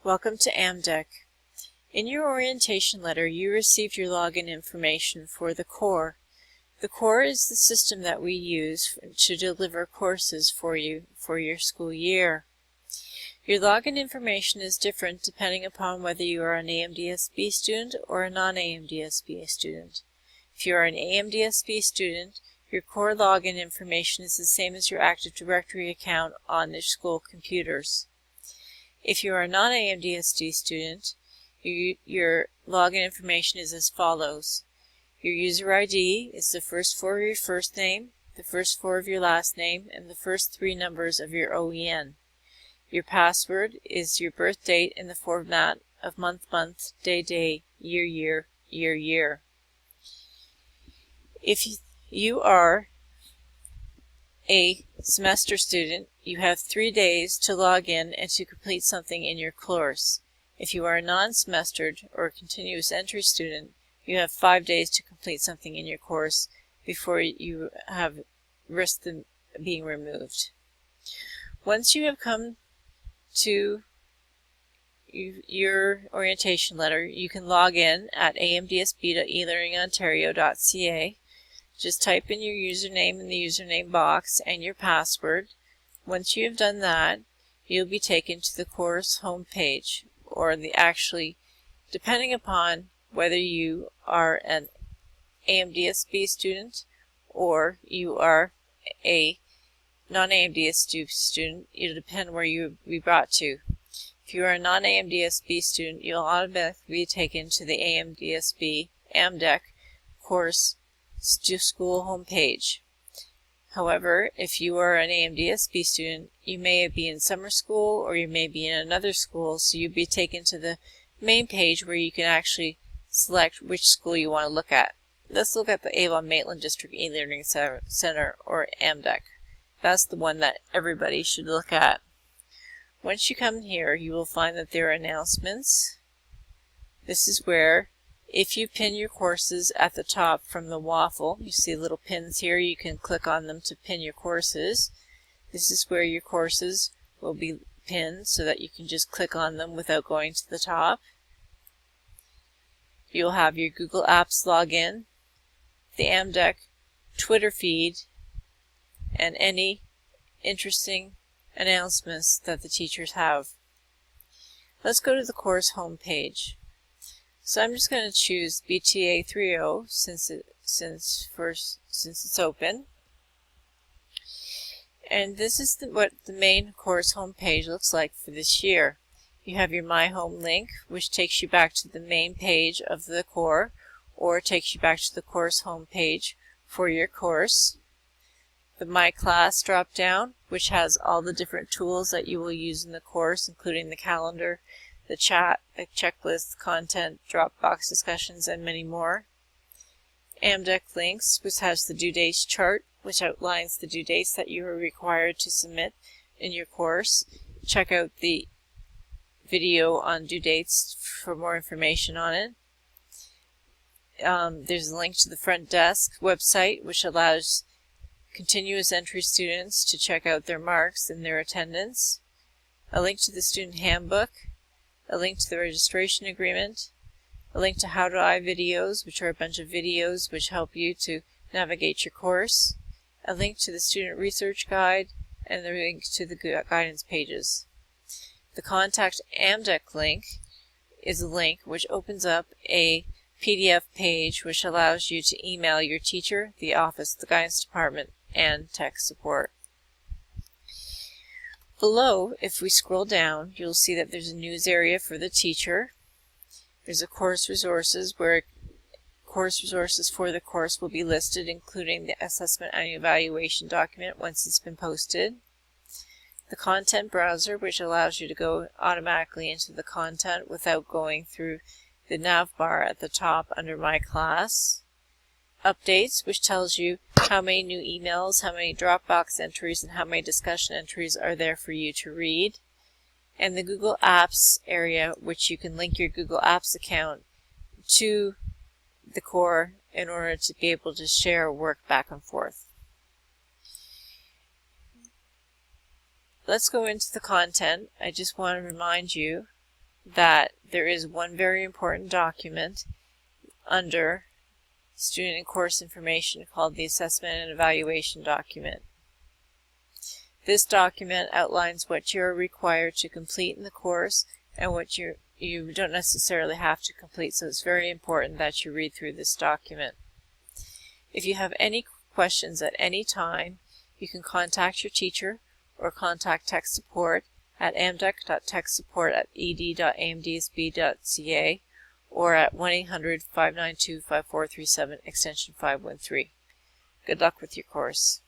Welcome to AMDEC. In your orientation letter, you received your login information for the core. The core is the system that we use to deliver courses for you for your school year. Your login information is different depending upon whether you are an AMDSB student or a non-AMDSB student. If you are an AMDSB student, your core login information is the same as your Active Directory account on the school computers. If you are a non-AMDSD student, your login information is as follows. Your user ID is the first four of your first name, the first four of your last name, and the first three numbers of your OEN. Your password is your birth date in the format of month, day, year, year. If you are a semester student, you have 3 days to log in and to complete something in your course. If you are a non-semestered or continuous entry student, you have 5 days to complete something in your course before you have risked them being removed. Once you have come to your orientation letter, you can log in at amdsb.elearningontario.ca. Just type in your username in the username box and your password. Once you have done that, you'll be taken to the course homepage, or depending upon whether you are an AMDSB student or you are a non-AMDSB student, it'll depend where you'll be brought to. If you are a non-AMDSB student, you'll automatically be taken to the AMDSB AMDEC course school homepage. However, if you are an AMDSB student, you may be in summer school or you may be in another school, so you'll be taken to the main page where you can actually select which school you want to look at. Let's look at the Avon-Maitland District E-Learning Center, or AMDEC. That's the one that everybody should look at. Once you come here, you will find that there are announcements. This is where, if you pin your courses at the top from the waffle, you see little pins here, you can click on them to pin your courses. This is where your courses will be pinned so that you can just click on them without going to the top. You'll have your Google Apps login, the AMDEC Twitter feed, and any interesting announcements that the teachers have. Let's go to the course homepage. So I'm just going to choose BTA 3.0 since it's open. And this is what the main course homepage looks like for this year. You have your My Home link, which takes you back to the main page of the core, or takes you back to the course homepage for your course. The My Class drop-down, which has all the different tools that you will use in the course, including the calendar, the chat, the checklist, content, Dropbox discussions, and many more. AMDEC Links, which has the due dates chart, which outlines the due dates that you are required to submit in your course. Check out the video on due dates for more information on it. There's a link to the front desk website, which allows continuous entry students to check out their marks and their attendance. A link to the student handbook, a link to the registration agreement, a link to How Do I videos, which are a bunch of videos which help you to navigate your course, a link to the student research guide, and a link to the guidance pages. The Contact AMDEC link is a link which opens up a PDF page which allows you to email your teacher, the office, the guidance department, and tech support. Below, if we scroll down, you'll see that there's a news area for the teacher. There's a course resources where course resources for the course will be listed, including the assessment and evaluation document once it's been posted. The content browser, which allows you to go automatically into the content without going through the nav bar at the top under My Class. Updates, which tells you how many new emails, how many Dropbox entries, and how many discussion entries are there for you to read. And the Google Apps area, which you can link your Google Apps account to the core in order to be able to share work back and forth. Let's go into the content. I just want to remind you that there is one very important document under student and course information called the Assessment and Evaluation document. This document outlines what you are required to complete in the course and what you don't necessarily have to complete, so it's very important that you read through this document. If you have any questions at any time, you can contact your teacher or contact tech support at amdec.techsupport@ed.amdsb.ca or at 1-800-592-5437 extension 513. Good luck with your course.